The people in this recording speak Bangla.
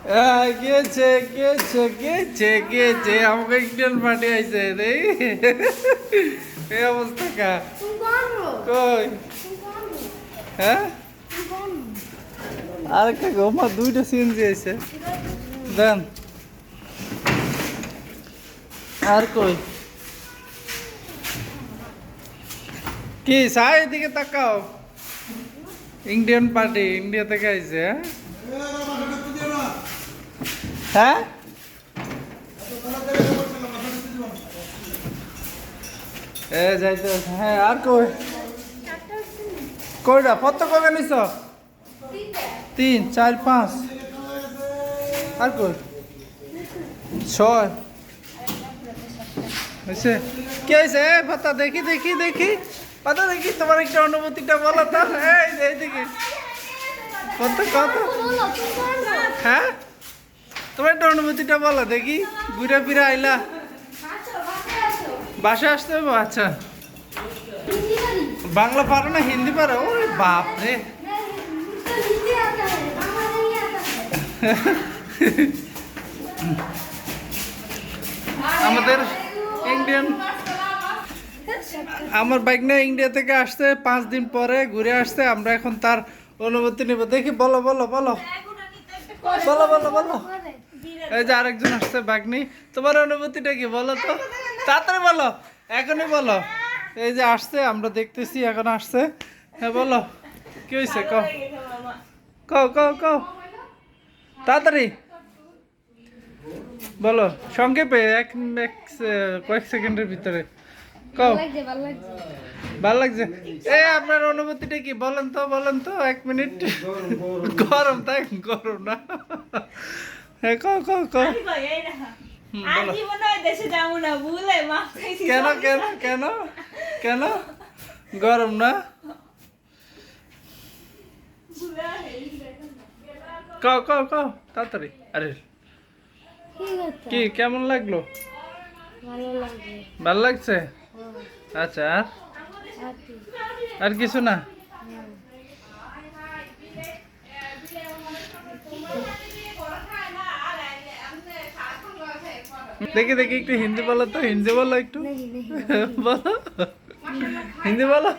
গেছে গেছে গেছে গেছে আমাকে ইন্ডিয়ান পার্টি আইছে রে এই অবস্থা কা কই হ্যাঁ আরেকটা গোমা দুইটা সিএনজি আইছে দেন আর কই কি সাই এদিকে তাকাও ইন্ডিয়ান পার্টি ইন্ডিয়া থেকে আইছে হ্যাঁ এ যাইতে হ্যাঁ আর কই কয়টা কত কবে নিছ 3 4 5 আর কই 6 হয়েছে কি হয়েছে পাতা দেখি দেখি দেখি পাতা দেখি তোমার একটা অনুভূতিটা বলো তো এই দেখি কত কত হ্যাঁ তোমার একটা অনুভূতিটা বলো দেখি ঘুরে ফিরে আইলা বাসায় আসতে হবে আচ্ছা বাংলা পারো না হিন্দি পারো ওরে বাপ রে আমাদের ইন্ডিয়ান আমার বাইক না ইন্ডিয়া থেকে আসতে 5 দিন পরে ঘুরে আসতে আমরা এখন তার অনুভূতি নেব দেখি বলো বলো বলো বলো বলো বলো এই যে আরেকজন আসছে বাগনি তোমার অনুভূতিটা কি বলো তো তাড়াতাড়ি বলো এখনই বলো এই যে আসছে আমরা দেখতেছি এখন আসছে হ্যাঁ বলো কি হয়েছে কও কও কও কও তাড়াতাড়ি বলো সংক্ষেপে কয়েক সেকেন্ডের ভিতরে কও ভাল লাগছে এই আপনার অনুভূতিটা কি বলেন তো 1 মিনিট গরম তাই গরম না হ্যাঁ কও কও কও কেন কেন কেন কেন গরম না কও কও কও তাড়াতাড়ি আরে কি কেমন লাগলো ভালো লাগছে আচ্ছা আর কিছু না দেখি দেখি একটু হিন্দি বলো তো হিন্দি বলো একটু বলো হিন্দি বলো